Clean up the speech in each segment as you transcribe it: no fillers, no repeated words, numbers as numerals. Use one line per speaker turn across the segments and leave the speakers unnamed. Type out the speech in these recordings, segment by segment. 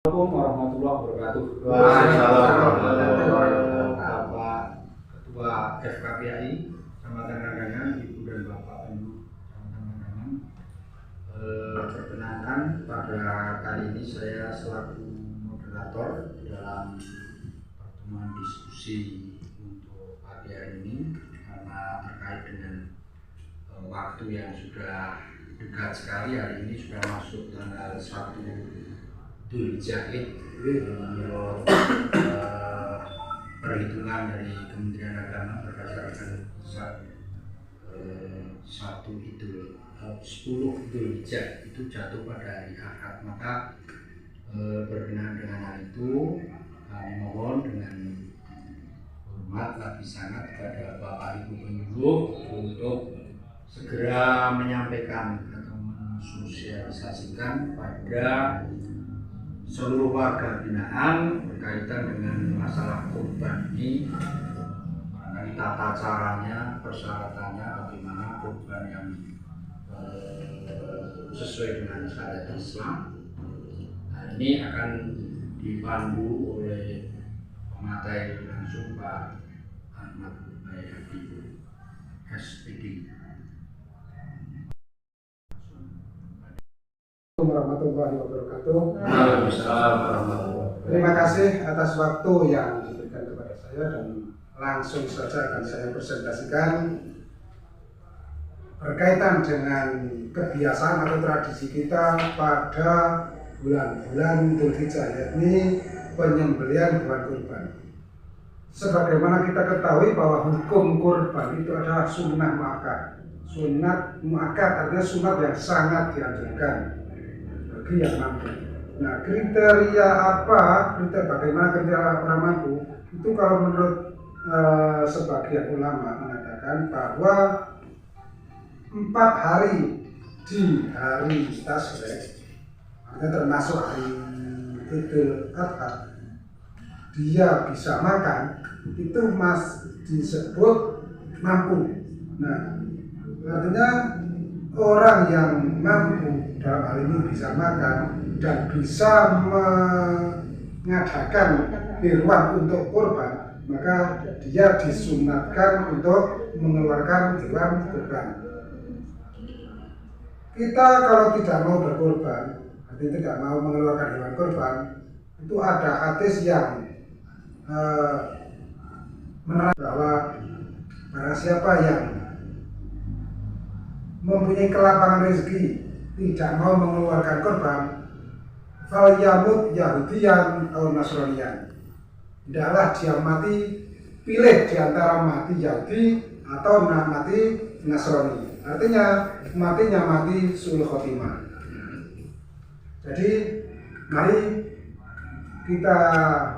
Assalamualaikum warahmatullahi wabarakatuh.
Waalaikumsalam.
Bapak Ketua FKPI sama rekan-rekan, Ibu dan Bapak Penyu sama rekan-rekan. Perkenalkan, pada kali ini saya selaku moderator dalam pertemuan diskusi untuk pagi hari ini karena terkait dengan waktu yang sudah dekat sekali. Hari ini sudah masuk tanggal 1 Dzulhijjah, menurut perhitungan dari Kementerian Agama berdasarkan 10 Dzulhijjah itu jatuh pada hari Ahad. Maka berkenaan dengan hal itu, kami mohon dengan hormat lagi sangat kepada Bapak Ibu penyuluh untuk segera menyampaikan atau mensosialisasikan pada seluruh warga binaan berkaitan dengan masalah kurban ini, mengenai tata caranya, persyaratannya, bagaimana kurban yang sesuai dengan syariat Islam. Nah, ini akan dipandu oleh pematai langsung Pak Ahmad Bayhaqi, SPD.
Warahmatullahi wabarakatuh.
Waalaikumsalam warahmatullahi.
Terima kasih atas waktu yang diberikan kepada saya dan langsung saja akan saya presentasikan berkaitan dengan kebiasaan atau tradisi kita pada bulan-bulan Dzulhijjah, yakni penyembelihan hewan kurban. Sebagaimana kita ketahui bahwa hukum kurban itu adalah sunnah muakkad. Sunnah muakkad artinya sunat yang sangat dianjurkan bagi yang mampu. Nah, kriteria bagaimana kriteria orang mampu? Itu kalau menurut sebagian ulama mengatakan bahwa 4 hari di hari Tasyrik, artinya termasuk hari Idul Adha, dia bisa makan, itu disebut mampu. Nah, artinya orang yang mampu dalam hal ini bisa makan dan bisa mengadakan hewan untuk kurban, maka dia disunatkan untuk mengeluarkan hewan kurban. Kita kalau tidak mau berkurban, artinya tidak mau mengeluarkan hewan kurban, itu ada hadis yang menerangkan bahwa barang siapa yang mempunyai kelapangan rezeki tidak mau mengeluarkan kurban, fal yamut Yahudiyan atau Nasraniyan, tidaklah dia mati, pilih di antara mati Yahudi atau mati Nasrani. Artinya matinya mati sul khotimah. Jadi mari kita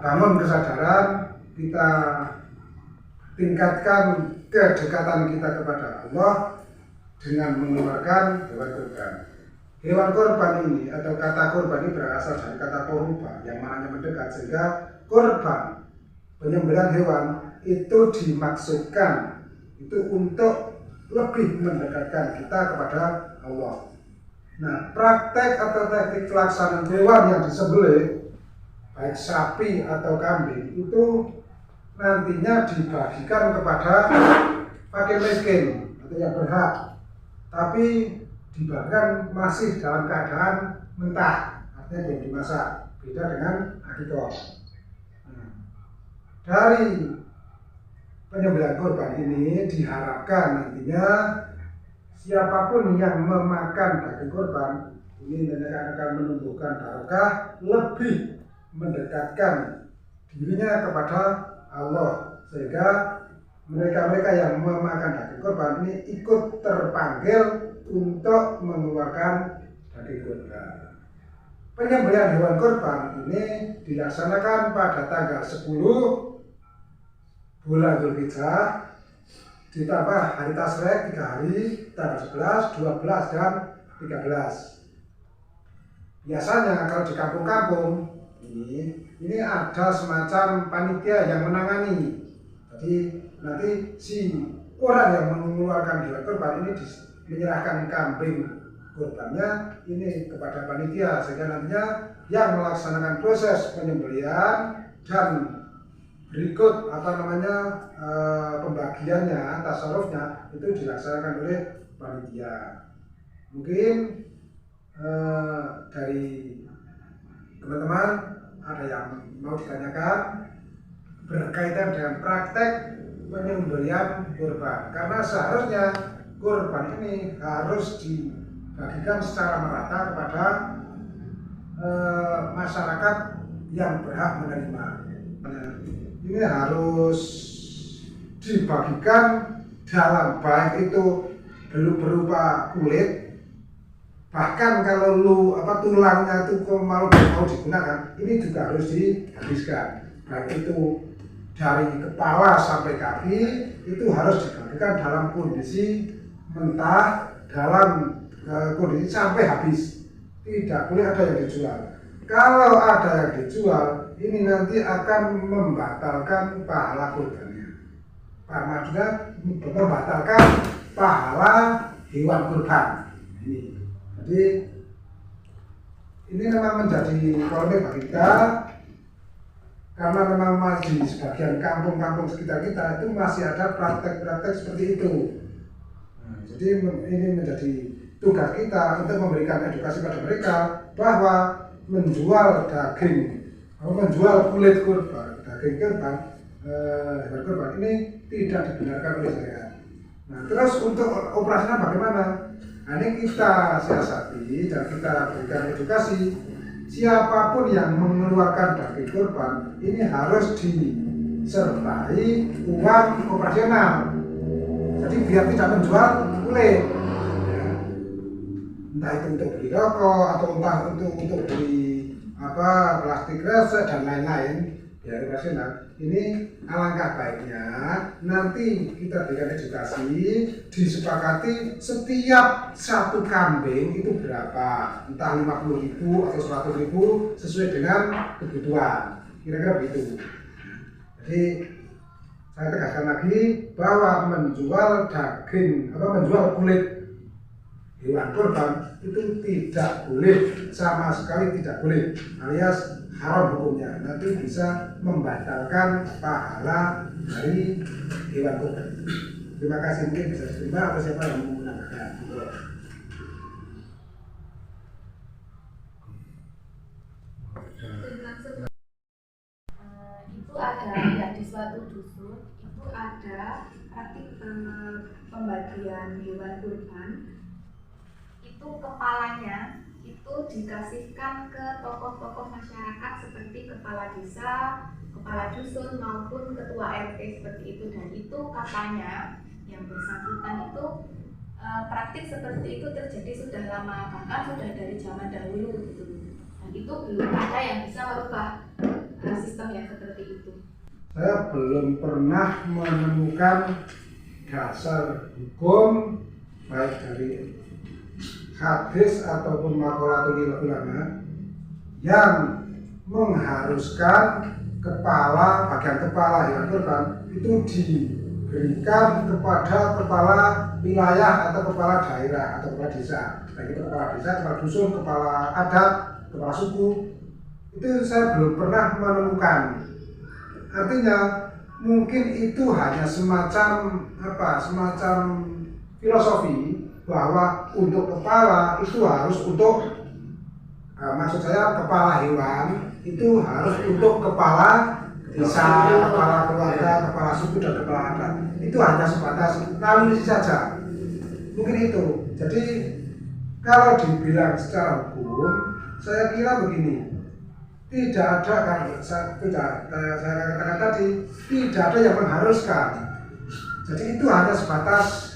bangun kesadaran, kita tingkatkan kedekatan kita kepada Allah dengan mengeluarkan hewan kurban. Hewan kurban ini atau kata kurban ini berasal dari kata korban yang maknanya mendekat, sehingga kurban, penyembelihan hewan itu dimaksudkan itu untuk lebih mendekatkan kita kepada Allah. Nah, praktek atau teknik pelaksanaan hewan yang disembelih, baik sapi atau kambing, itu nantinya dibagikan kepada fakir miskin atau yang berhak, tapi dibagikan masih dalam keadaan mentah, artinya belum dimasak, beda dengan akikah. Dari penyembelihan kurban ini diharapkan nantinya siapapun yang memakan daging kurban ini akan menumbuhkan barokah, lebih mendekatkan dirinya kepada Allah, sehingga mereka-mereka yang memakan daging kurban ini ikut terpanggil untuk mengeluarkan daging kurban. Penyembelihan hewan kurban ini dilaksanakan pada tanggal 10 bulan Dzulhijjah, ditambah hari Tasyrik 3 hari, tanggal 11, 12, dan 13. Biasanya kalau di kampung-kampung ini ada semacam panitia yang menangani. Jadi nanti si orang yang mengeluarkan hewan kurban ini menyerahkan kambing kurbannya ini kepada panitia, sehingga nantinya yang melaksanakan proses penyembelihan dan berikut pembagiannya, tasarufnya itu dilaksanakan oleh panitia. Mungkin dari teman-teman ada yang mau ditanyakan berkaitan dengan praktek penyembelihan kurban, karena seharusnya kurban ini harus dibagikan secara merata kepada masyarakat yang berhak menerima. Ini harus dibagikan dalam baik itu belum berupa kulit, bahkan kalau tulangnya itu mau digunakan, ini juga harus dihabiskan. Baik itu dari kepala sampai kaki itu harus dibagikan dalam kondisi mentah, dalam kondisi sampai habis. Tidak boleh ada yang dijual. Kalau ada yang dijual, ini nanti akan membatalkan pahala kurbannya. Maksudnya membatalkan pahala hewan kurban. Jadi ini memang menjadi polemik bagi kita, karena memang masih di sebagian kampung-kampung sekitar kita itu masih ada praktek-praktek seperti itu. Jadi ini menjadi tugas kita untuk memberikan edukasi pada mereka bahwa menjual daging, menjual kulit kurban, daging kurban, hewan kurban ini tidak dibenarkan oleh syariat. Nah, terus untuk operasinya bagaimana? Nah, ini kita siasati dan kita berikan edukasi. Siapapun yang mengeluarkan daging kurban ini harus disertai uang operasional. Jadi biar tidak menjual kulit. Entah itu untuk beli rokok atau entah untuk beli plastik resek dan lain-lain, biar operasional. Ini alangkah baiknya nanti kita berikan edukasi, disepakati setiap satu kambing itu berapa, entah 50.000 atau 100.000 sesuai dengan kebutuhan, kira-kira begitu. Jadi saya tegaskan lagi bahwa menjual daging, menjual kulit hewan kurban itu tidak boleh, sama sekali tidak boleh, alias haram hukumnya, nanti bisa membatalkan pahala dari hewan kurban. Terima kasih, mungkin bisa diterima atau siapa yang mau menambahkan.
Itu ada ya di suatu dusun itu ada praktik pembagian hewan kurban. Itu kepalanya itu dikasihkan ke tokoh-tokoh masyarakat seperti kepala desa, kepala dusun maupun ketua RT seperti itu, dan itu katanya yang bersangkutan itu praktik seperti itu terjadi sudah lama, bahkan sudah dari zaman dahulu gitu. Dan itu belum ada yang bisa merubah sistem yang seperti itu.
Saya belum pernah menemukan dasar hukum baik dari hadis ataupun maqalatul ulama yang mengharuskan bagian kepala hewan kurban itu diberikan kepada kepala wilayah atau kepala daerah atau kepala desa, baik itu kepala desa, kepala dusun, kepala adat, kepala suku. Itu saya belum pernah menemukan. Artinya mungkin itu hanya semacam filosofi bahwa untuk kepala itu harus untuk maksud saya kepala hewan itu harus untuk kepala desa, kepala keluarga, kepala suku dan kepala adat. Itu hanya sebatas naluri saja. Mungkin itu. Jadi kalau dibilang secara hukum, saya kira begini. Tidak ada, kan saya katakan tadi, tidak ada yang mengharuskan. Jadi itu hanya sebatas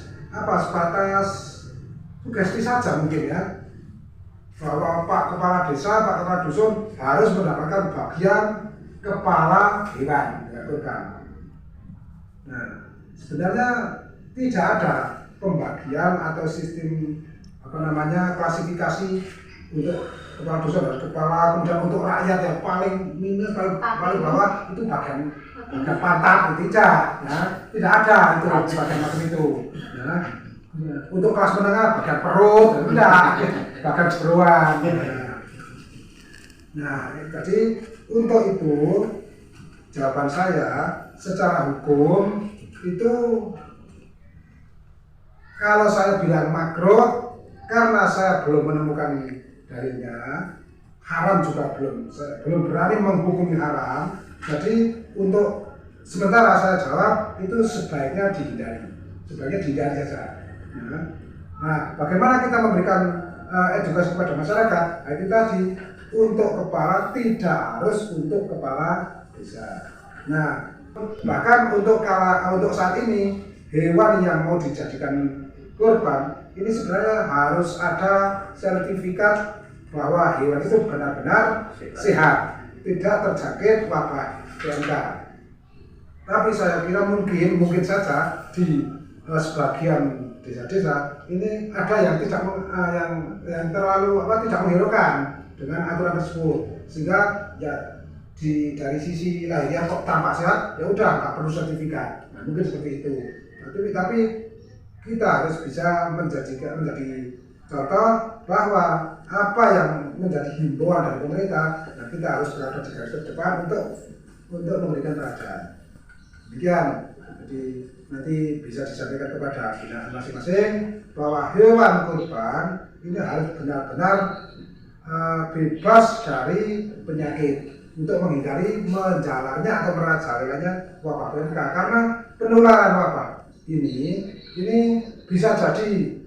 sugesti saja mungkin ya, bahwa Pak Kepala Desa, Pak Kepala Dusun harus mendapatkan bagian kepala hewan kurban. Nah, sebenarnya tidak ada pembagian atau sistem klasifikasi untuk kepala dusun harus kepala, kemudian untuk rakyat yang paling minus, paling bawah itu bagian pantat, tidak, ya, tidak ada itu bagian macam itu. Ya. Untuk kelas menengah bagian perut, tidak, bagian jeroan. Nah, jadi untuk itu jawaban saya secara hukum itu kalau saya bilang makruh karena saya belum menemukan dalilnya, haram juga saya belum berani menghukumi haram. Jadi untuk sementara saya jawab itu sebaiknya dihindari saja. Nah, bagaimana kita memberikan edukasi kepada masyarakat? Nah, itu tadi untuk kepala tidak harus untuk kepala desa. Nah, bahkan untuk saat ini hewan yang mau dijadikan kurban ini sebenarnya harus ada sertifikat bahwa hewan itu benar-benar sehat, tidak terjangkit wabah PMK. Tapi saya kira mungkin saja di sebagian desa-desa ini ada yang yang terlalu tidak menghiraukan dengan aturan tersebut, sehingga ya dari sisi lahiriah kok tampak sehat, ya udah nggak perlu sertifikat. Nah, mungkin seperti itu. Tapi kita harus bisa menjadi contoh bahwa apa yang menjadi himbauan dari pemerintah, nah kita harus berada di garis terdepan untuk memberikan perhatian. Demikian. Jadi nanti bisa disampaikan kepada dinas masing-masing bahwa hewan kurban ini harus benar-benar bebas dari penyakit untuk menghindari menjalarnya atau merajalelanya wabah PMK, karena penularan wabah ini bisa jadi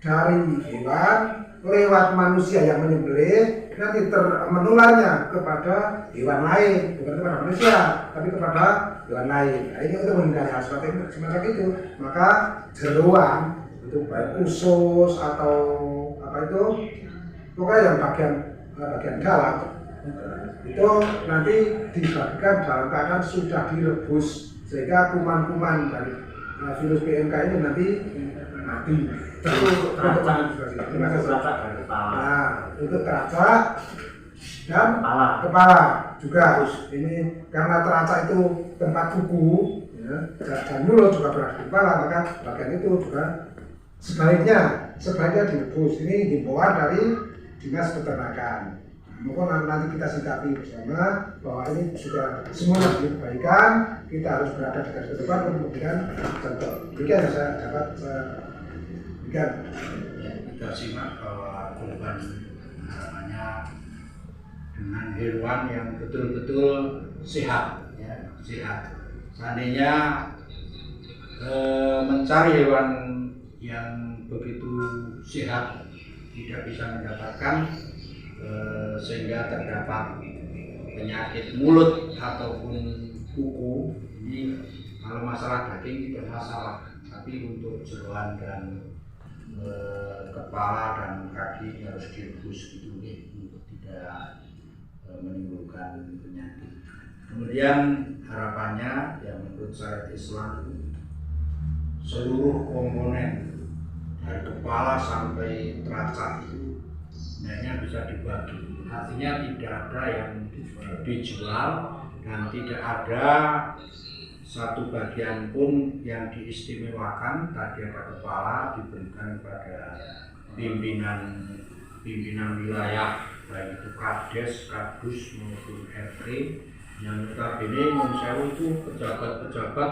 dari hewan lewat manusia yang menyembelih nanti menularnya kepada hewan lain, bukan kepada manusia tapi kepada hewan lain. Nah, ini untuk menghindari hal semacam itu, maka jeroan itu baik usus atau pokoknya yang bagian dalam itu nanti dibagikan dalam keadaan sudah direbus sehingga kuman-kuman dari virus PMK ini nanti mati. Itu itu teracak dan kepala juga. Ini karena teracak itu tempat kuku, ya, dan mulut juga berada di kepala, maka bagian itu juga sebaiknya direbus. Ini himbauan dari Dinas Peternakan. Mohon nanti kita sikapi bersama bahwa ini sudah semuanya diperbaikan, kita harus berada di garis depan untuk memberikan contoh. Demikian yang saya dapat berikan.
Kita simak bahwa kurban harapannya dengan hewan yang betul-betul sehat, ya, sehat. Seandainya mencari hewan yang begitu sehat tidak bisa mendapatkan, sehingga terdapat penyakit mulut ataupun kuku, ini kalau masalah daging tidak masalah, tapi untuk jeroan dan kepala dan kaki harus direbus gitu untuk tidak menimbulkan penyakit. Kemudian harapannya ya menurut syariat Islam seluruh komponen dari kepala sampai teracak itu sebenarnya bisa dibagi, artinya tidak ada yang dijual dan tidak ada satu bagian pun yang diistimewakan. Tadi ada kepala diberikan kepada pimpinan wilayah, baik itu kades, kadus maupun RT, yang notabene mensewu itu pejabat-pejabat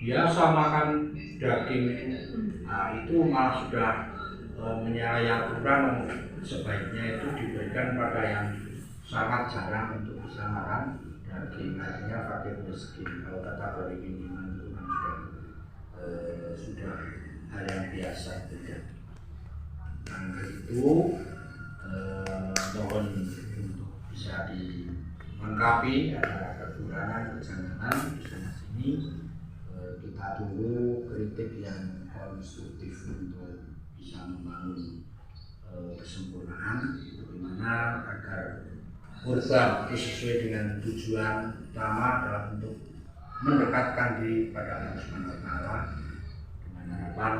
biasa makan daging. Nah, itu malah sudah menyalahi aturan. Sebaiknya itu diberikan pada yang sangat jarang untuk bisa makan daging, artinya fakir miskin. Kalau kata dari pimpinan itu kan sudah hal yang biasa. Dan itu mohon untuk bisa dilengkapi, ada kekurangan kejangan di sana sini. Kita tunggu kritik yang konstruktif untuk bisa membangun kesempurnaan bagaimana agar kurban itu sesuai dengan tujuan utama adalah untuk mendekatkan diri pada Allah Subhanahu wa Ta'ala, dengan harapan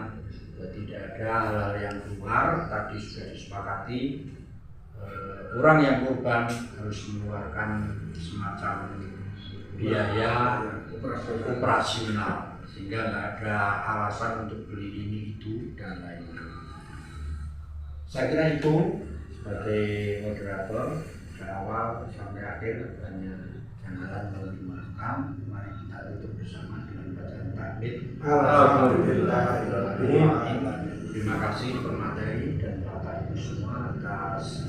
tidak ada hal-hal yang keluar. Tadi sudah disepakati orang yang kurban harus mengeluarkan semacam biaya operasional sehingga nggak ada alasan untuk beli ini itu dan lain-lain. Saya kira itu sebagai moderator dari awal sampai akhir hanya jangan melalui makam. Mari kita tutup bersama dengan bacaan takbir.
Alhamdulillah.
Terima kasih Pak Materi dan Bapak Ibu semua atas